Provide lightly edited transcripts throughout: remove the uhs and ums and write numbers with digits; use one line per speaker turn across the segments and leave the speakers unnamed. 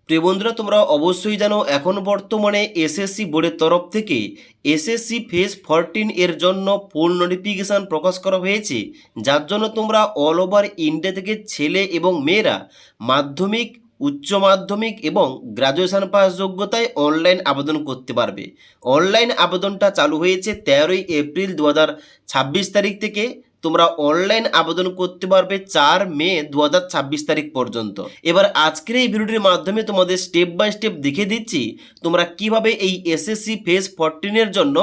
প্রিয় বন্ধুরা, তোমরা অবশ্যই জানো এখন বর্তমানে এসএসসি বোর্ডের তরফ থেকে এসএসসি ফেজ 14 এর জন্য ফুল নোটিফিকেশান প্রকাশ করা হয়েছে, যার জন্য তোমরা অল ওভার ইন্ডিয়া থেকে ছেলে এবং মেয়েরা মাধ্যমিক, উচ্চ মাধ্যমিক এবং গ্র্যাজুয়েশন পাস যোগ্যতায় অনলাইন আবেদন করতে পারবে। অনলাইন আবেদনটা চালু হয়েছে 13ই এপ্রিল 2026 তারিখ থেকে। তোমরা অনলাইন আবেদন করতে পারবে 4 মে 2026 তারিখ পর্যন্ত। এবার আজকের এই ভিডিওটির মাধ্যমে তোমাদের স্টেপ বাই স্টেপ দেখিয়ে দিচ্ছি তোমরা কিভাবে এই এসএসসি ফেজ 14 এর জন্য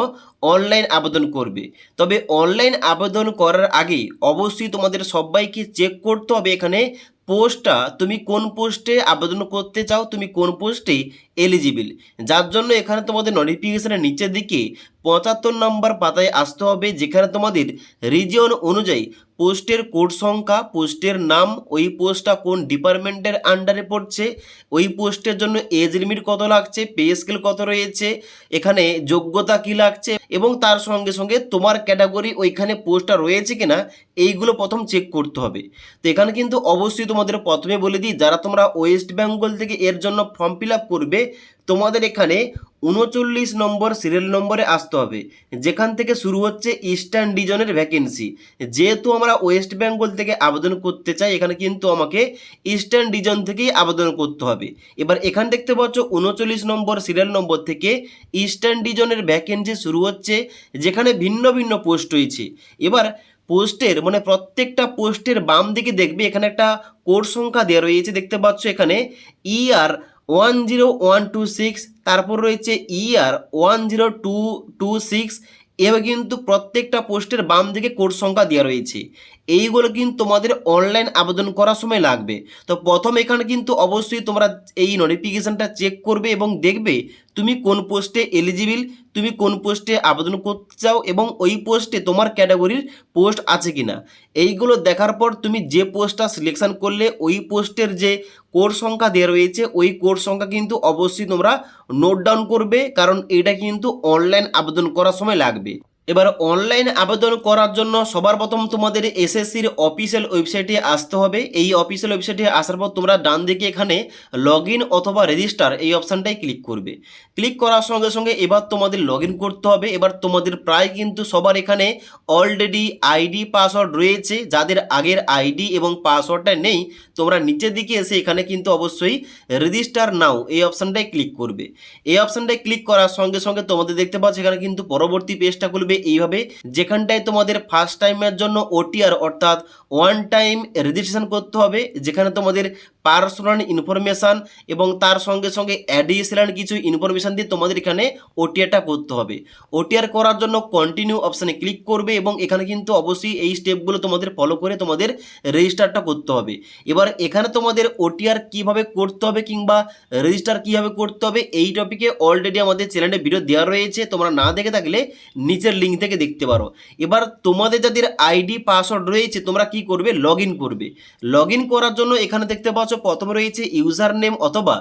অনলাইন আবেদন করবে। তবে অনলাইন আবেদন করার আগে অবশ্যই তোমাদের সবাইকে চেক করতে হবে এখানে পোস্টটা, তুমি কোন পোস্টে আবেদন করতে চাও, তুমি কোন পোস্টে এলিজিবল। যার জন্য এখানে তোমাদের নোটিফিকেশনের নিচের দিকে 75 নম্বর পাতায় আসতে হবে, যেখানে তোমাদের রিজিয়ন অনুযায়ী পোস্টের কোড সংখ্যা, পোস্টের নাম, ওই পোস্টটা কোন ডিপার্টমেন্টের আন্ডারে পড়ছে, ওই পোস্টের জন্য এজ লিমিট কত লাগছে, পে স্কেল কত রয়েছে, এখানে যোগ্যতা কি লাগছে এবং তার সঙ্গে সঙ্গে তোমার ক্যাটাগরি ওইখানে পোস্টটা রয়েছে কিনা এইগুলো প্রথম চেক করতে হবে। তো এখানে কিন্তু অবশ্যই তোমাদের প্রথমে বলে দিই, যারা তোমরা ওয়েস্ট বেঙ্গল থেকে এর জন্য ফর্ম ফিল আপ করবে তোমাদের এখানে 39 নম্বর সিরিয়াল নম্বরে আসতে হবে, যেখান থেকে শুরু হচ্ছে ইস্টার্ন ডিজনের ভ্যাকেন্সি। যেহেতু আমরা ওয়েস্ট বেঙ্গল থেকে আবেদন করতে চাই, এখানে কিন্তু আমাকে ইস্টার্ন ডিজন থেকেই আবেদন করতে হবে। এবার এখানে দেখতে পাচ্ছ 39 নম্বর সিরিয়াল নম্বর থেকে ইস্টার্ন ডিজনের ভ্যাকেন্সি শুরু হচ্ছে, যেখানে ভিন্ন ভিন্ন পোস্ট রয়েছে। এবার পোস্টের মানে প্রত্যেকটা পোস্টের বাম দিকে দেখবে এখানে একটা কোড সংখ্যা দেওয়া রয়েছে, দেখতে পাচ্ছ এখানে ER 10126, তারপর রয়েছে ER 10226। এভাবে কিন্তু প্রত্যেকটা পোস্টের বাম দিকে কোড সংখ্যা দেওয়া রয়েছে। এইগুলো কিন্তু তোমাদের অনলাইন আবেদন করার সময় লাগবে। তো প্রথম এখানে কিন্তু অবশ্যই তোমরা এই নোটিফিকেশানটা চেক করবে এবং দেখবে তুমি কোন পোস্টে এলিজিবল, তুমি কোন পোস্টে আবেদন করতে চাও এবং ওই পোস্টে তোমার ক্যাটাগরির পোস্ট আছে কিনা। এইগুলো দেখার পর তুমি যে পোস্টটা সিলেকশন করলে ওই পোস্টের যে কোড সংখ্যা দেওয়া রয়েছে ওই কোড সংখ্যা কিন্তু অবশ্যই তোমরা নোট ডাউন করবে, কারণ এটা কিন্তু অনলাইন আবেদন করার সময় লাগবে। এবার অনলাইন আবেদন করার জন্য সবার প্রথম তোমাদের এসএসসির অফিসিয়াল ওয়েবসাইটে আসতে হবে। এই অফিসিয়াল ওয়েবসাইটে আসার পর তোমরা ডান দিকে এখানে লগ ইন অথবা রেজিস্টার এই অপশানটাই ক্লিক করবে। ক্লিক করার সঙ্গে সঙ্গে এবার তোমাদের লগ ইন করতে হবে। এবার তোমাদের প্রায় কিন্তু সবার এখানে অলরেডি আইডি পাসওয়ার্ড রয়েছে। যাদের আগের আইডি এবং পাসওয়ার্ডটা নেই তোমরা নিচের দিকে এসে এখানে কিন্তু অবশ্যই রেজিস্টার নাও এই অপশানটায় ক্লিক করবে। এই অপশানটায় ক্লিক করার সঙ্গে সঙ্গে তোমাদের দেখতে পাচ্ছ এখানে কিন্তু পরবর্তী পেজটা খুলবে এইভাবে, যেখানটায় তোমাদের ফার্স্ট টাইমের জন্য OTR অর্থাৎ ওয়ান টাইম রেজিস্ট্রেশন করতে হবে, যেখানে তোমাদের পার্সোনাল ইনফরমেশান এবং তার সঙ্গে সঙ্গে অ্যাডিশনাল কিছু ইনফরমেশান দিয়ে তোমাদের এখানে OTRটা করতে হবে। OTR করার জন্য কন্টিনিউ অপশানে ক্লিক করবে এবং এখানে কিন্তু অবশ্যই এই স্টেপগুলো তোমাদের ফলো করে তোমাদের রেজিস্টারটা করতে হবে। এবার এখানে তোমাদের OTR কিভাবে করতে হবে কিংবা রেজিস্টার কিভাবে করতে হবে এই টপিকে অলরেডি আমাদের চ্যানেলে ভিডিও দেওয়া রয়েছে, তোমরা না দেখে থাকলে নিচের লিঙ্ক থেকে দেখতে পারো। এবার তোমাদের যাদের আইডি পাসওয়ার্ড রয়েছে তোমরা কি করবে, লগ ইন করবে। লগ ইন করার জন্য এখানে দেখতে পাচ্ছ প্রথমে রয়েছে ইউজার নেম অথবা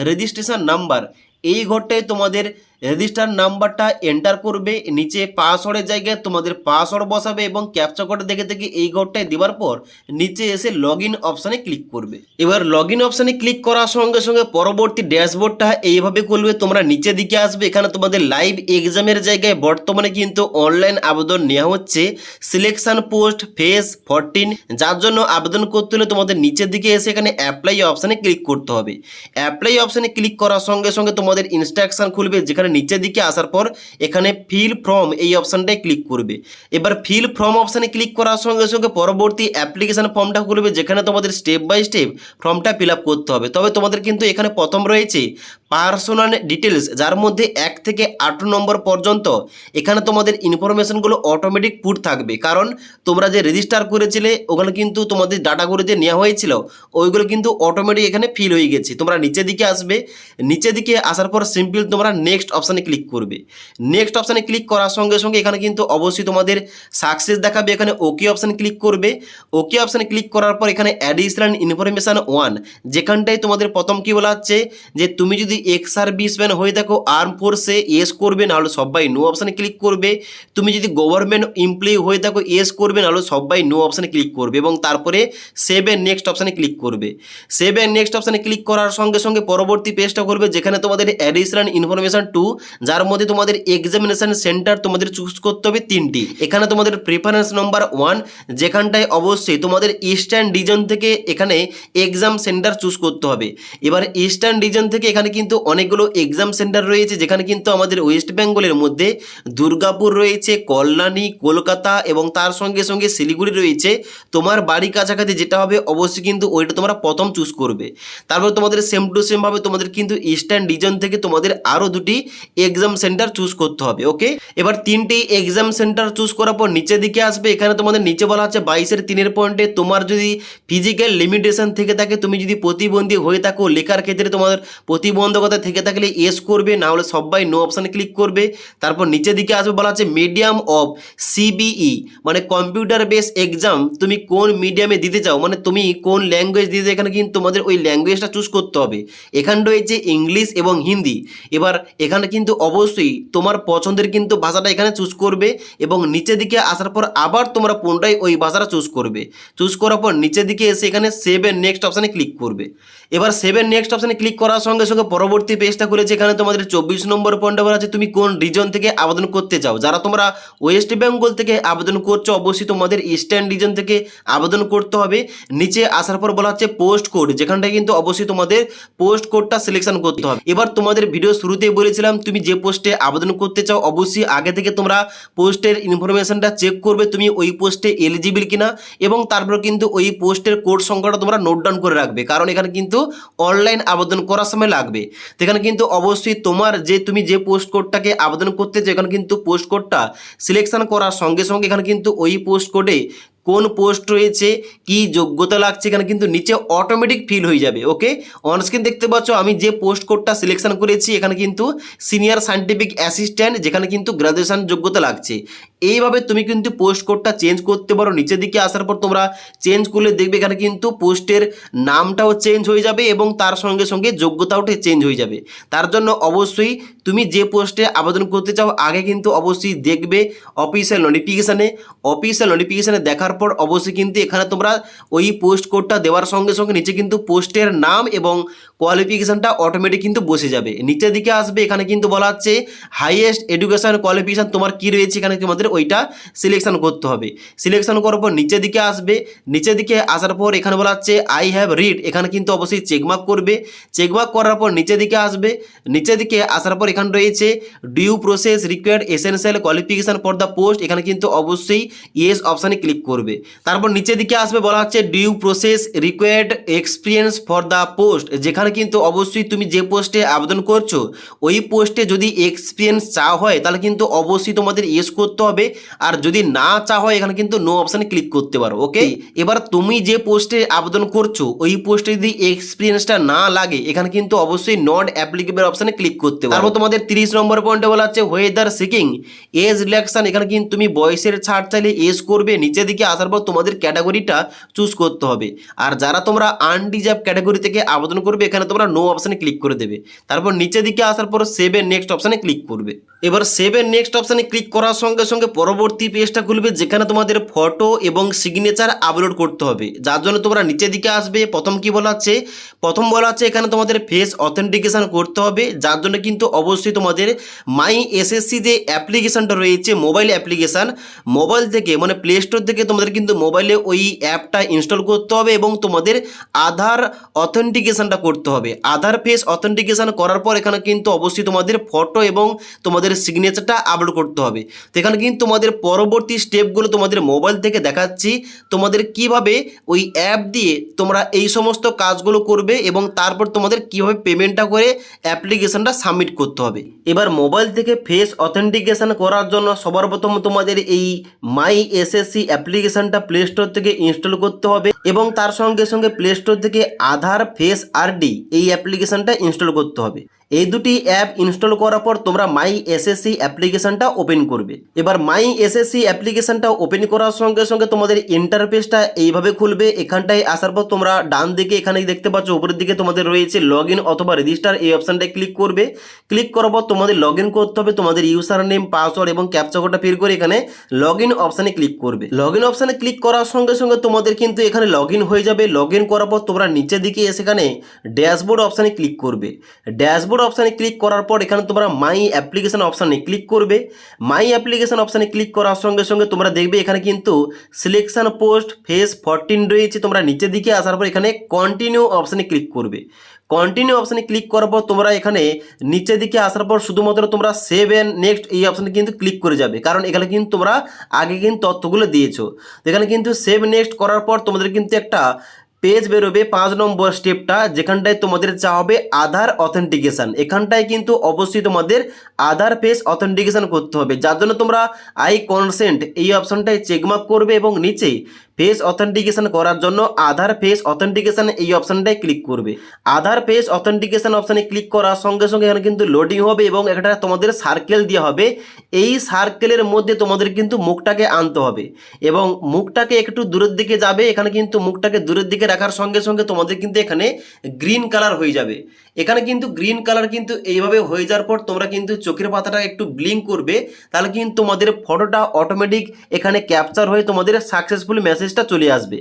রেজিস্ট্রেশন নাম্বার। এই ঘরটায় তোমাদের রেজিস্টার নাম্বারটা এন্টার করবে, নিচে পাসওয়ার্ডের জায়গায় তোমাদের পাসওয়ার্ড বসাবে এবং ক্যাপচা কোড দেখে দেখে এই ঘরটায় দেওয়ার পর নিচে এসে লগ ইন অপশানে ক্লিক করবে। এবার লগ ইন অপশানে ক্লিক করার সঙ্গে সঙ্গে পরবর্তী ড্যাশবোর্ডটা এইভাবে করবে। তোমরা নিচের দিকে আসবে, এখানে তোমাদের লাইভ এক্সামের জায়গায় বর্তমানে কিন্তু অনলাইন আবেদন নেওয়া হচ্ছে সিলেকশন পোস্ট ফেজ 14, যার জন্য আবেদন করতে হলে তোমাদের নিচের দিকে এসে এখানে অ্যাপ্লাই অপশানে ক্লিক করতে হবে। অ্যাপ্লাই অপশানে ক্লিক করার সঙ্গে সঙ্গে তোমাদের ইনস্ট্রাকশন খুলবে, যেখানে নিচের দিকে আসার পর এখানে ফিল ফর্ম এই অপশানটায় ক্লিক করবে। এবার ফিল ফর্ম অপশানে ক্লিক করার সঙ্গে সঙ্গে পরবর্তী অ্যাপ্লিকেশন ফর্মটা খুলবে, যেখানে তোমাদের স্টেপ বাই স্টেপ ফর্মটা ফিল আপ করতে হবে। তবে তোমাদের কিন্তু এখানে প্রথম রয়েছে পার্সোনাল ডিটেলস, যার মধ্যে 1 থেকে 8 নম্বর পর্যন্ত এখানে তোমাদের ইনফরমেশনগুলো অটোমেটিক পুট থাকবে, কারণ তোমরা যে রেজিস্টার করেছিলে ওখানে কিন্তু তোমাদের ডাটাগুলো যে নেওয়া হয়েছিল ওইগুলো কিন্তু অটোমেটিক এখানে ফিল হয়ে গেছে। তোমরা নিচের দিকে আসবে, নিচের দিকে আসার পর সিম্পল তোমরা নেক্সট অপশানে ক্লিক করবে। নেক্সট অপশানে ক্লিক করার সঙ্গে সঙ্গে এখানে কিন্তু অবশ্যই তোমাদের সাকসেস দেখাবে, এখানে ওকে অপশানে ক্লিক করবে। ওকে অপশানে ক্লিক করার পর এখানে অ্যাডিশনাল ইনফরমেশান 1, যেখানটায় তোমাদের প্রথম কি বলা হচ্ছে যে তুমি যদি এক্স সার্ভিসম্যান হয়ে থাকো আর্ম ফোর্সে ইয়েস করবে, নাহলে সবাই নো অপশানে ক্লিক করবে। তুমি যদি গভর্নমেন্ট এমপ্লয়ি হয়ে থাকো ইয়েস করবে, নাহলে সবাই নো অপশানে ক্লিক করবে এবং তারপরে সেভ এন্ড নেক্সট অপশানে ক্লিক করবে। সেভ এন্ড নেক্সট অপশানে ক্লিক করার সঙ্গে সঙ্গে পরবর্তী পেজটা করবে, যেখানে তোমাদের অ্যাডিশনাল ইনফরমেশান 2, যার মধ্যে তোমাদের এক্সামিনেশন সেন্টার তোমাদের চুজ করতে হবে 3টি। এখানে তোমাদের প্রেফারেন্স নাম্বার 1, যেখানটায় অবশ্যই তোমাদের ইস্টার্ন রিজন থেকে এখানে এক্সাম সেন্টার চুজ করতে হবে। এবার ইস্টার্ন রিজন থেকে এখানে কিন্তু অনেকগুলো এক্সাম সেন্টার রয়েছে, যেখানে কিন্তু আমাদের ওয়েস্ট বেঙ্গলের মধ্যে দুর্গাপুর রয়েছে, কল্যাণী, কলকাতা এবং তার সঙ্গে সঙ্গে শিলিগুড়ি রয়েছে। তোমার বাড়ি কাছাকাছি যেটা হবে অবশ্যই কিন্তু ওইটা তোমরা প্রথম চুজ করবে। তারপর তোমাদের সেম টু সেম ভাবে তোমাদের কিন্তু ইস্টার্ন রিজন থেকে তোমাদের আরও 2টি এক্সাম সেন্টার চুজ করতে হবে। ওকে, এবার 3টি এক্সাম সেন্টার চুজ করার পর নিচের দিকে আসবে। এখানে তোমাদের নিচে বলা আছে 22-3 পয়েন্টে তোমার যদি ফিজিক্যাল লিমিটেশন থেকে থাকে, তুমি যদি প্রতিবন্ধী হয়ে থাকো, লেখার ক্ষেত্রে তোমার প্রতিবন্ধকতা থেকে থাকলে ইয়েস করবে, না হলে সবাই নো অপশানে ক্লিক করবে। তারপর নিচের দিকে আসবে, বলা আছে মিডিয়াম অফ সিবিই মানে কম্পিউটার বেস এক্সাম তুমি কোন মিডিয়ামে দিতে চাও, মানে তুমি কোন ল্যাঙ্গুয়েজ দিতে, এখানে কিন্তু তোমাদের ওই ল্যাঙ্গুয়েজটা চুজ করতে হবে। এখানে রয়েছে ইংলিশ এবং হিন্দি। এবার এখানে কিন্তু অবশ্যই তোমার পছন্দের কিন্তু ভাষাটা এখানে চুজ করবে এবং নিচের দিকে আসার পর আবার তোমরা পুনরায় ওই ভাষাটা চুজ করবে। চুজ করার পর নিচের দিকে এসে এখানে সেভ এন্ড নেক্সট অপশানে ক্লিক করবে। এবার সেভ এন্ড নেক্সট অপশানে ক্লিক করার সঙ্গে সঙ্গে পরবর্তী পেজটা খুলেছে। এখানে তোমাদের 24 নম্বর পয়েন্টে বলা আছে তুমি কোন রিজন থেকে আবেদন করতে চাও। যারা তোমরা ওয়েস্ট বেঙ্গল থেকে আবেদন করছো, অবশ্যই তোমাদের ইস্টার্ন রিজন থেকে আবেদন করতে হবে। নিচে আসার পর বলা হচ্ছে পোস্ট কোড, যেখানটায় কিন্তু অবশ্যই তোমাদের পোস্ট কোডটা সিলেকশন করতে হবে। এবার তোমাদের ভিডিও শুরুতেই বলেছিলাম তুমি যে পোস্টে আবেদন করতে চাও অবশ্যই আগে থেকে তোমরা পোস্টের ইনফরমেশনটা চেক করবে তুমি ওই পোস্টে এলিজিবল কিনা, এবং তারপর কিন্তু ওই পোস্টের কোড সংখ্যাটা তোমরা নোট ডাউন করে রাখবে, কারণ এখানে কিন্তু অনলাইন আবেদন করার সময় লাগবে। তো এখানে কিন্তু অবশ্যই তোমার যে তুমি যে পোস্ট কোডটাকে আবেদন করতে চাও, এখানে কিন্তু পোস্ট কোডটা সিলেকশন করার সঙ্গে সঙ্গে এখানে কিন্তু ওই পোস্ট কোডে কোন পোস্ট রয়েছে, কি যোগ্যতা লাগছে, এখানে কিন্তু নিচে অটোমেটিক ফিল হয়ে যাবে। ওকে, অনস্ক্রিন দেখতে পাচ্ছ আমি যে পোস্ট কোডটা সিলেকশন করেছি, এখানে কিন্তু সিনিয়র সায়েন্টিফিক অ্যাসিস্ট্যান্ট, যেখানে কিন্তু গ্র্যাজুয়েশন যোগ্যতা লাগছে। এইভাবে তুমি কিন্তু পোস্ট কোডটা চেঞ্জ করতে পারো। নিচের দিকে আসার পর তোমরা চেঞ্জ করলে দেখবে এখানে কিন্তু পোস্টের নামটাও চেঞ্জ হয়ে যাবে এবং তার সঙ্গে সঙ্গে যোগ্যতাও চেঞ্জ হয়ে যাবে। তার জন্য অবশ্যই তুমি যে পোস্টে আবেদন করতে চাও আগে কিন্তু অবশ্যই দেখবে অফিসিয়াল নোটিফিকেশানে দেখার পর অবশ্যই কিন্তু এখানে তোমরা ওই পোস্ট কোডটা দেওয়ার সঙ্গে সঙ্গে নিচে কিন্তু পোস্টের নাম এবং কোয়ালিফিকেশানটা অটোমেটিক কিন্তু বসে যাবে। নিচের দিকে আসবে, এখানে কিন্তু বলা হচ্ছে হাইয়েস্ট এডুকেশন কোয়ালিফিকেশান তোমার কি রয়েছে, এখানে তোমাদের ওইটা সিলেকশন করতে হবে। সিলেকশন করার পর নিচের দিকে আসবে, নিচের দিকে আসার পর এখানে বলা হচ্ছে আই হ্যাভ রিড, এখানে কিন্তু অবশ্যই চেকমার্ক করবে। চেকমার্ক করার পর নিচের দিকে আসবে, নিচের দিকে আসার পর এখানে রয়েছে due process required essential qualification for the post, এখানে কিন্তু অবশ্যই ইয়েস অপশানে ক্লিক করবে। তারপর নিচের দিকে আসবে, বলা হচ্ছে due process required experience for the post, যেখানে কিন্তু অবশ্যই তুমি যে পোস্টে আবেদন করছো ওই পোস্টে যদি এক্সপিরিয়েন্স চাওয়া হয় তাহলে কিন্তু অবশ্যই তোমাদের ইয়েস করতে হবে, আর যদি না চাওয়া হয় এখানে কিন্তু নো অপশানে ক্লিক করতে পারো। ওকে, এবার তুমি যে পোস্টে আবেদন করছো ওই পোস্টে যদি এক্সপিরিয়েন্সটা না লাগে এখানে কিন্তু অবশ্যই নট অ্যাপ্লিকেবল অপশানে ক্লিক করতে পারো। তারপর তোমাদের 30 নম্বর পয়েন্টে বলা হচ্ছে ওয়েদার সিকিং এজ রিল্যাক্সেশন, এখানে কিন্তু তুমি বয়সের ছাড় চাইলে এজ করবে। নিচের দিকে আসার পর তোমাদের ক্যাটাগরিটা চুজ করতে হবে, আর যারা তোমরা আনডিজার্ভ ক্যাটাগরি থেকে আবেদন করবে এখানে তোমরা নো অপশানে ক্লিক করে দেবে। তারপর নিচের দিকে আসার পর সেভ এন্ড নেক্সট অপশানে ক্লিক করবে। এবার সেভ এন্ড নেক্সট অপশানে ক্লিক করার সঙ্গে সঙ্গে পরবর্তী পেজটা খুলবে, যেখানে তোমাদের ফটো এবং সিগনেচার আপলোড করতে হবে, যার জন্য তোমরা নিচের দিকে আসবে। প্রথম কি বলা হচ্ছে, প্রথম বলা হচ্ছে এখানে তোমাদের ফেস অথেন্টিকেশন করতে হবে, যার জন্য কিন্তু অবশ্যই তোমাদের মাই এসএসসি যে অ্যাপ্লিকেশানটা রয়েছে মোবাইল অ্যাপ্লিকেশান, মোবাইল থেকে মানে প্লে স্টোর থেকে তোমাদের কিন্তু মোবাইলে ওই অ্যাপটা ইনস্টল করতে হবে এবং তোমাদের আধার অথেন্টিকেশনটা করতে হবে। আধার ফেস অথেন্টিকেশন করার পর এখানে কিন্তু অবশ্যই তোমাদের ফটো এবং তোমাদের সিগনেচারটা আপলোড করতে হবে। তো এখানে কিন্তু তোমাদের পরবর্তী স্টেপগুলো তোমাদের মোবাইল থেকে দেখাচ্ছি, তোমাদের কিভাবে ওই অ্যাপ দিয়ে তোমরা এই সমস্ত কাজগুলো করবে এবং তারপর তোমাদের কিভাবে পেমেন্টটা করে অ্যাপ্লিকেশনটা সাবমিট করতে হবে। এবার মোবাইল থেকে ফেস অথেন্টিকেশন করার জন্য সবার প্রথম তোমাদের এই মাই এসএসসি অ্যাপ্লিকেশনটা প্লে স্টোর থেকে ইনস্টল করতে হবে এবং তার সঙ্গে সঙ্গে প্লে স্টোর থেকে আধার ফেস আরডি এই অ্যাপ্লিকেশনটা ইনস্টল করতে হবে। এই দুটি অ্যাপ ইনস্টল করার পর তোমরা মাই এসএসসি অ্যাপ্লিকেশনটা ওপেন করবে। এবার মাই এসএসসি অ্যাপ্লিকেশনটা ওপেন করার সঙ্গে সঙ্গে তোমাদের ইন্টারফেসটা এইভাবে খুলবে। এখানটায় আসার পর তোমরা ডান দিকে এখানে দেখতে পাচ্ছ উপরের দিকে তোমাদের রয়েছে লগ ইন অথবা রেজিস্টার, এই অপশানটায় ক্লিক করবে। ক্লিক করার পর তোমাদের লগ ইন করতে হবে, তোমাদের ইউজার নেম পাসওয়ার্ড এবং ক্যাপচা কোডটা ফিল করে এখানে লগ ইন অপশানে ক্লিক করবে। লগ ইন অপশানে ক্লিক করার সঙ্গে সঙ্গে তোমাদের কিন্তু এখানে লগ ইন হয়ে যাবে। লগ ইন করার পর তোমরা নিচের দিকে এসে এখানে ড্যাশবোর্ড অপশানে ক্লিক করবে। ড্যাশবোর্ড অপশানে ক্লিক করার পর এখানে তোমরা মাই অ্যাপ্লিকেশন অপশানে ক্লিক করবে। মাই অ্যাপ্লিকেশন অপশানে ক্লিক করার সঙ্গে সঙ্গে তোমরা দেখবে এখানে কিন্তু সিলেকশন পোস্ট ফেজ 14 রয়েছে। তোমরা নিচের দিকে আসার পর এখানে কন্টিনিউ অপশানে ক্লিক করবে। কন্টিনিউ অপশানে ক্লিক করার পর তোমরা এখানে নিচের দিকে আসার পর শুধুমাত্র তোমরা সেভ এন্ড নেক্সট এই অপশানে কিন্তু ক্লিক করে যাবে, কারণ এখানে কিন্তু তোমরা আগে কিন্তু তথ্যগুলো দিয়েছো। এখানে কিন্তু সেভ নেক্সট করার পর তোমাদের কিন্তু একটা পেজ বেরোবে 5 নম্বর স্টেপটা, যেখানটায় তোমাদের চাওয়া হবে আধার অথেন্টিকেশন। এখানটায় কিন্তু অবশ্যই তোমাদের আধার ফেস অথেন্টিকেশন করতে হবে, যার জন্য তোমরা আই কনসেন্ট এই অপশানটায় চেকমার্ক করবে এবং নিচে ফেস অথেন্টিকেশন করার জন্য আধার ফেস অথেন্টিকেশন এই অপশানটায় ক্লিক করবে। আধার ফেস অথেন্টিকেশন অপশানে ক্লিক করার সঙ্গে সঙ্গে এখানে কিন্তু লোডিং হবে এবং একটা তোমাদের সার্কেল দেওয়া হবে। এই সার্কেলের মধ্যে তোমাদের কিন্তু মুখটাকে আনতে হবে এবং মুখটাকে একটু দূরের দিকে যাবে। এখানে কিন্তু মুখটাকে দূরের দিকে রাখার সঙ্গে সঙ্গে তোমাদের কিন্তু এখানে গ্রিন কালার হয়ে যাবে। এখানে কিন্তু গ্রিন কালার কিন্তু এইভাবে হয়ে যাওয়ার পর তোমরা কিন্তু চোখের পাতাটা একটু ব্লিঙ্ক করবে, তাহলে কিন্তু তোমাদের ফটোটা অটোমেটিক এখানে ক্যাপচার হয়ে তোমাদের সাকসেসফুল মেসেজটা চলে আসবে।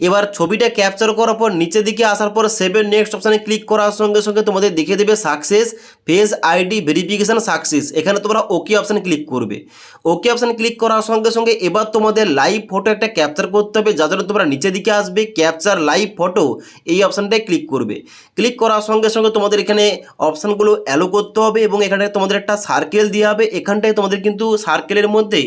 এবার ছবিটা ক্যাপচার করার পর নিচের দিকে আসার পর সেভ এন্ড নেক্সট অপশানে ক্লিক করার সঙ্গে সঙ্গে তোমাদের দেখিয়ে দেবে success face ID verification success. এখানে তোমরা ওকে অপশানে ক্লিক করবে। ওকে অপশানে ক্লিক করার সঙ্গে সঙ্গে এবার তোমাদের লাইভ ফটো একটা ক্যাপচার করতে হবে, যার জন্য তোমরা নিচের দিকে আসবে, ক্যাপচার লাইভ ফটো এই অপশানটায় ক্লিক করবে। ক্লিক করার সঙ্গে সঙ্গে তোমাদের এখানে অপশানগুলো অ্যালো করতে হবে এবং এখানে তোমাদের একটা সার্কেল দেওয়া হবে। এখানটায় তোমাদের কিন্তু সার্কেলের মধ্যে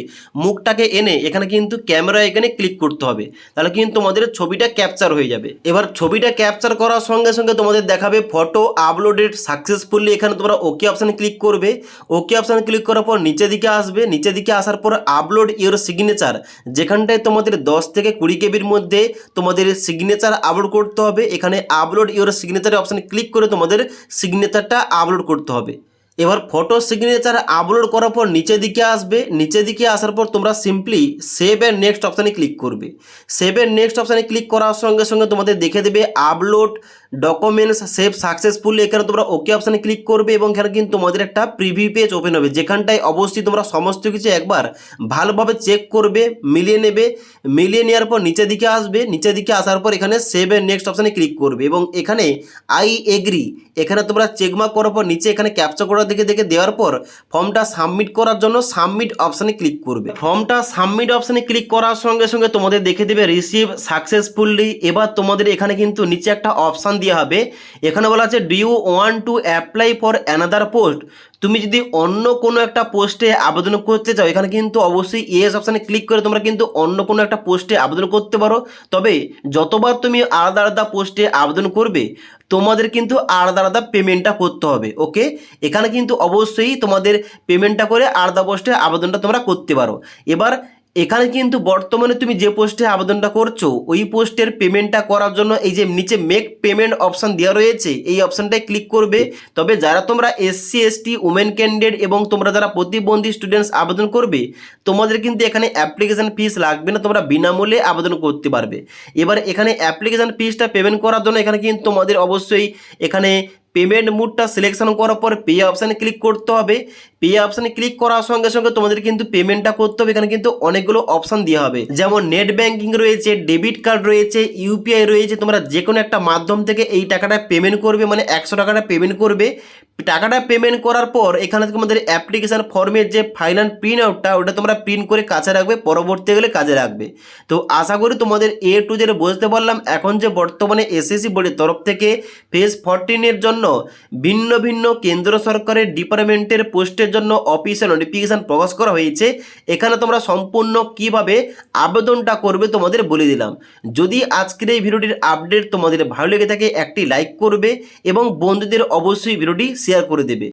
মুখটাকে এনে এখানে কিন্তু ক্যামেরা এখানে ক্লিক করতে হবে, তাহলে কিন্তু তোমাদের ছবিটা ক্যাপচার হয়ে যাবে। এবার ছবিটা ক্যাপচার করার সঙ্গে সঙ্গে তোমাদের দেখাবে ফটো আপলোডেড সাকসেসফুলি। এখানে তোমরা ওকে অপশানে ক্লিক করবে। ওকে অপশানে ক্লিক করার পর নিচের দিকে আসবে। নিচের দিকে আসার পর আপলোড ইওর সিগনেচার, যেখানটায় তোমাদের 10 থেকে 20 কেবির মধ্যে তোমাদের সিগনেচার আপলোড করতে হবে। এখানে আপলোড ইওর সিগনেচার অপশানে ক্লিক করে তোমাদের সিগনেচারটা আপলোড করতে হবে। এবার ফটো সিগনেচার আপলোড করার পর নিচের দিকে আসবে। নিচের দিকে আসার পর তোমরা সিম্পলি সেভ এন্ড নেক্সট অপশানে ক্লিক করবে। সেভ এন্ড নেক্সট অপশানে ক্লিক করার সঙ্গে সঙ্গে তোমাদের দেখে দেবে আপলোড ডকুমেন্টস সেভ সাকসেসফুলি। এখানে তোমরা ওকে অপশানে ক্লিক করবে এবং এখানে কিন্তু তোমাদের একটা প্রিভিউ পেজ ওপেন হবে, যেখানটায় অবশ্যই তোমরা সমস্ত কিছু একবার ভালোভাবে চেক করবে, মিলিয়ে নেবে। মিলিয়ে নেওয়ার পর নিচের দিকে আসবে। নিচের দিকে আসার পর এখানে সেভ এন্ড নেক্সট অপশানে ক্লিক করবে এবং এখানে আই এগ্রি এখানে তোমরা চেকমার্ক করার পর নিচে এখানে ক্যাপচা করার দিকে দেওয়ার পর ফর্মটা সাবমিট করার জন্য সাবমিট অপশানে ক্লিক করবে। ফর্মটা সাবমিট অপশানে ক্লিক করার সঙ্গে সঙ্গে তোমাদের দেখে দেবে রিসিভ সাকসেসফুলি। এবার তোমাদের এখানে কিন্তু নিচে একটা অপশান দেওয়া হবে। এখানে বলা আছে do you want to apply for another post. তুমি যদি অন্য কোনো একটা পোস্টে আবেদন করতে চাও, এখানে কিন্তু অবশ্যই ইয়েস অপশানে ক্লিক করে তোমরা কিন্তু অন্য কোনো একটা পোস্টে আবেদন করতে পারো। তবে যতবার তুমি আলাদা আলাদা পোস্টে আবেদন করবে তোমাদের কিন্তু আলাদা আলাদা পেমেন্টটা করতে হবে। ওকে, এখানে কিন্তু অবশ্যই তোমাদের পেমেন্টটা করে আলাদা পোস্টে আবেদনটা তোমরা করতে পারো। এবার এখানে কিন্তু বর্তমানে তুমি যে পোস্টে আবেদনটা করছো ওই পোস্টের পেমেন্টটা করার জন্য এই যে নিচে মেক পেমেন্ট অপশান দেওয়া রয়েছে এই অপশানটায় ক্লিক করবে। তবে যারা তোমরা এসসি এসটি উমেন ক্যান্ডিডেট এবং তোমরা যারা প্রতিবন্ধী স্টুডেন্টস আবেদন করবে তোমাদের কিন্তু এখানে অ্যাপ্লিকেশান ফিস লাগবে না, তোমরা বিনামূল্যে আবেদন করতে পারবে। এবার এখানে অ্যাপ্লিকেশান ফিসটা পেমেন্ট করার জন্য এখানে কিন্তু তোমাদের অবশ্যই এখানে পেমেন্ট মোডটা সিলেকশন করার পর পে অপশানে ক্লিক করতে হবে। পে অপশানে ক্লিক করার সঙ্গে সঙ্গে তোমাদের কিন্তু পেমেন্টটা করতে হবে। এখানে কিন্তু অনেকগুলো অপশান দেওয়া হবে, যেমন নেট ব্যাঙ্কিং রয়েছে, ডেবিট কার্ড রয়েছে, ইউপিআই রয়েছে। তোমরা যে কোনো একটা মাধ্যম থেকে এই টাকাটা পেমেন্ট করবে, মানে 100 টাকাটা পেমেন্ট করবে। টাকাটা পেমেন্ট করার পর এখানে তোমাদের অ্যাপ্লিকেশান ফর্মের যে ফাইনাল প্রিন্ট আউটটা ওটা তোমরা প্রিন্ট করে কাছে রাখবে, পরবর্তী গেলে কাজে রাখবে। তো আশা করি তোমাদের এ টু জেড বুঝতে পারলাম। এখন যে বর্তমানে এসএসসি বোর্ডের তরফ থেকে ফেজ 14 এর জন্য ভিন্ন ভিন্ন কেন্দ্র সরকারের ডিপার্টমেন্টের পোস্টের জন্য অফিসিয়াল নোটিফিকেশান প্রকাশ করা হয়েছে। এখানে তোমরা সম্পূর্ণ কিভাবে আবেদনটা করবে তোমাদের বলে দিলাম। যদি আজকের এই ভিডিওটির আপডেট তোমাদের ভালো লেগে থাকে একটি লাইক করবে এবং বন্ধুদের অবশ্যই ভিডিওটি শেয়ার করে দেবে।